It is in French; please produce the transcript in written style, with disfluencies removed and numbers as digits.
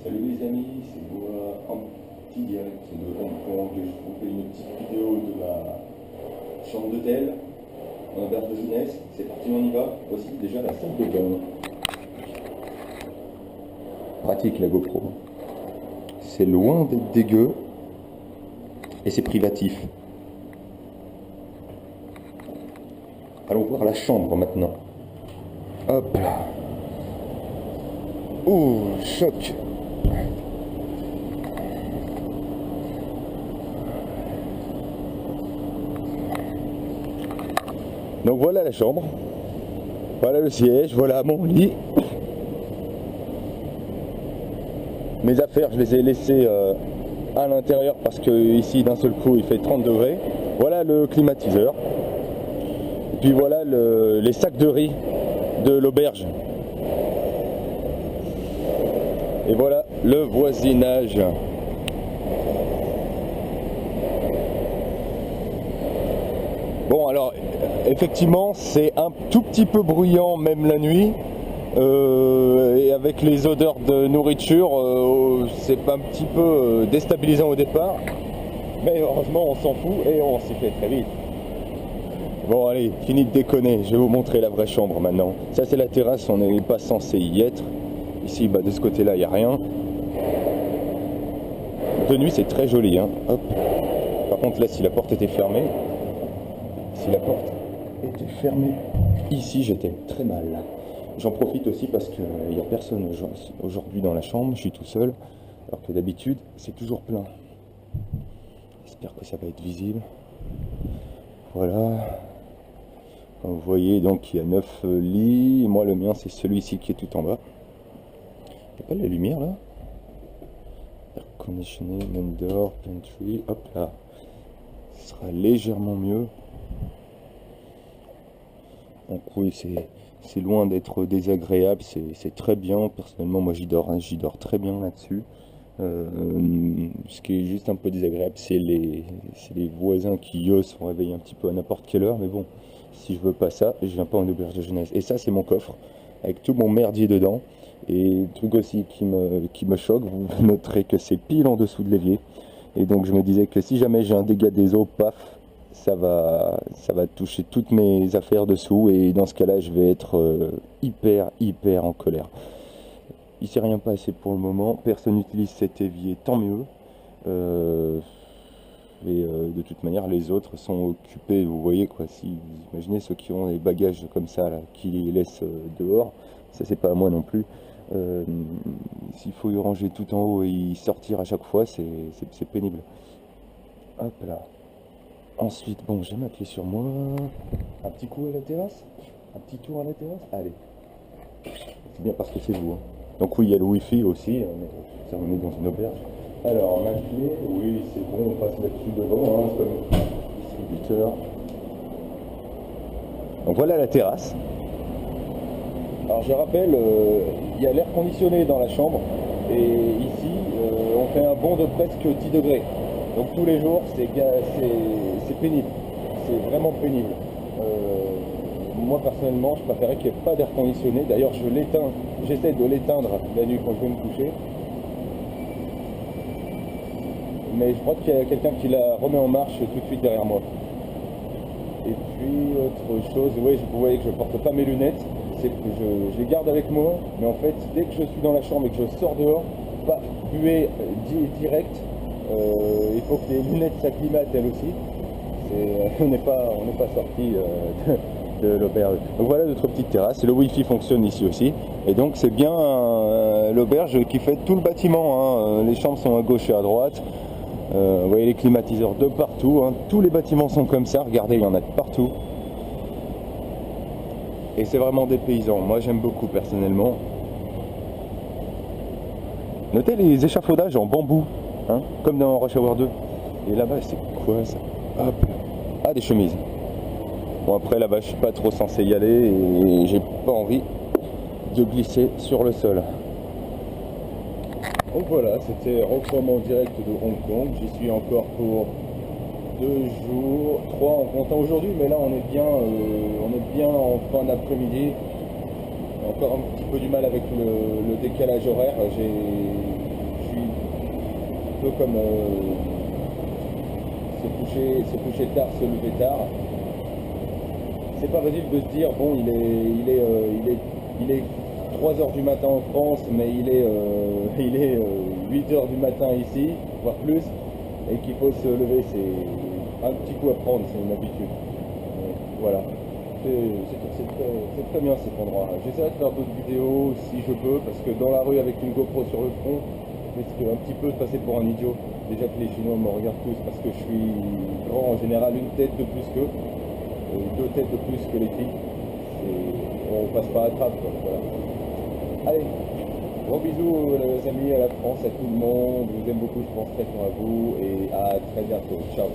Salut les amis, c'est moi, un petit direct de Hong Kong. Je vous fais une petite vidéo de ma chambre d'hôtel en auberge de jeunesse. C'est parti, on y va. Voici déjà la salle de bain. Pratique la GoPro. C'est loin d'être dégueu et c'est privatif. Allons voir la chambre maintenant. Hop là. Oh, choc. Donc voilà la chambre, voilà le siège, voilà mon lit. Mes affaires, je les ai laissées à l'intérieur parce que ici d'un seul coup il fait 30 degrés. Voilà le climatiseur. Et puis voilà les sacs de riz de l'auberge. Et voilà le voisinage. Bon alors, effectivement, c'est un tout petit peu bruyant même la nuit. Et avec les odeurs de nourriture, c'est un petit peu déstabilisant au départ. Mais heureusement, on s'en fout et on s'y fait très vite. Bon allez, fini de déconner, je vais vous montrer la vraie chambre maintenant. Ça c'est la terrasse, on n'est pas censé y être. Ici, bah, de ce côté-là, il n'y a rien. De nuit, c'est très joli. Hein. Hop. Par contre, là, si la porte était fermée, ici, j'étais très mal. J'en profite aussi parce qu'il n'y a personne aujourd'hui dans la chambre, je suis tout seul, alors que d'habitude, c'est toujours plein. J'espère que ça va être visible. Voilà. Comme vous voyez, donc, il y a 9 lits. Moi, le mien, c'est celui-ci qui est tout en bas. Il n'y a pas la lumière là? Air conditioning, main door, pantry, hop là. Ce sera légèrement mieux. Donc oui, c'est loin d'être désagréable, c'est très bien. Personnellement, moi j'y dors très bien là-dessus. Ce qui est juste un peu désagréable, c'est les voisins qui eux sont réveillés un petit peu à n'importe quelle heure. Mais bon, si je veux pas ça, je viens pas en auberge de jeunesse. Et ça, c'est mon coffre avec tout mon merdier dedans. Et truc aussi qui me choque, vous noterez que c'est pile en dessous de l'évier. Et donc je me disais que si jamais j'ai un dégât des eaux, paf, ça va toucher toutes mes affaires dessous. Et dans ce cas-là, je vais être hyper en colère. Il s'est rien passé pour le moment. Personne n'utilise cet évier, tant mieux. De toute manière, les autres sont occupés. Vous voyez quoi, si vous imaginez ceux qui ont des bagages comme ça, là, qui les laissent dehors, ça c'est pas à moi non plus. S'il faut y ranger tout en haut et y sortir à chaque fois, c'est pénible. Hop là. Ensuite, bon, j'ai ma clé sur moi. Un petit coup à la terrasse. Un petit tour à la terrasse. Allez. C'est bien parce que c'est vous. Hein. Donc oui, il y a le wifi aussi. Ça on est dans une auberge. Alors, ma clé, oui, c'est bon, on passe là-dessus devant, hein, comme distributeur. Donc voilà la terrasse. Alors je rappelle, il y a l'air conditionné dans la chambre et ici on fait un bond de presque 10 degrés. Donc tous les jours c'est pénible, c'est vraiment pénible. Moi personnellement je préférais qu'il n'y ait pas d'air conditionné. D'ailleurs je l'éteins, j'essaie de l'éteindre la nuit quand je vais me coucher. Mais je crois qu'il y a quelqu'un qui la remet en marche tout de suite derrière moi. Et puis autre chose, oui, vous voyez que je ne porte pas mes lunettes. C'est que je les garde avec moi, mais en fait, dès que je suis dans la chambre et que je sors dehors, pas buée direct, il faut que les lunettes s'acclimatent elles aussi. On n'est pas sorti de l'auberge. Donc voilà notre petite terrasse, le wifi fonctionne ici aussi, et donc c'est bien l'auberge qui fait tout le bâtiment, hein. Les chambres sont à gauche et à droite, vous voyez les climatiseurs de partout, hein. Tous les bâtiments sont comme ça, regardez, il y en a de partout. Et c'est vraiment dépaysant. Moi j'aime beaucoup personnellement. Notez les échafaudages en bambou, hein, comme dans Rush Hour 2. Et là-bas c'est quoi ça? Hop. Ah, des chemises. Bon après là-bas je suis pas trop censé y aller et j'ai pas envie de glisser sur le sol. Donc voilà, c'était Rockfrom en direct de Hong Kong. J'y suis encore pour 2 jours, 3 en comptant aujourd'hui, mais là on est bien en fin d'après-midi. Encore un petit peu du mal avec le décalage horaire. peu comme se coucher tard, se lever tard. C'est pas facile de se dire, bon, il est 3 heures du matin en France, mais il est 8 heures du matin ici, voire plus, et qu'il faut se lever. C'est un petit coup à prendre, c'est une habitude. Voilà. C'est très bien cet endroit. J'essaierai de faire d'autres vidéos si je peux, parce que dans la rue avec une GoPro sur le front, je risque un petit peu de passer pour un idiot. Déjà que les Chinois me regardent tous parce que je suis grand, en général une tête de plus qu'eux, deux têtes de plus que les filles. On passe pas à trappe, quoi. Voilà. Allez, gros bisous les amis, à la France, à tout le monde. Je vous aime beaucoup, je pense très fort à vous et à très bientôt. Ciao.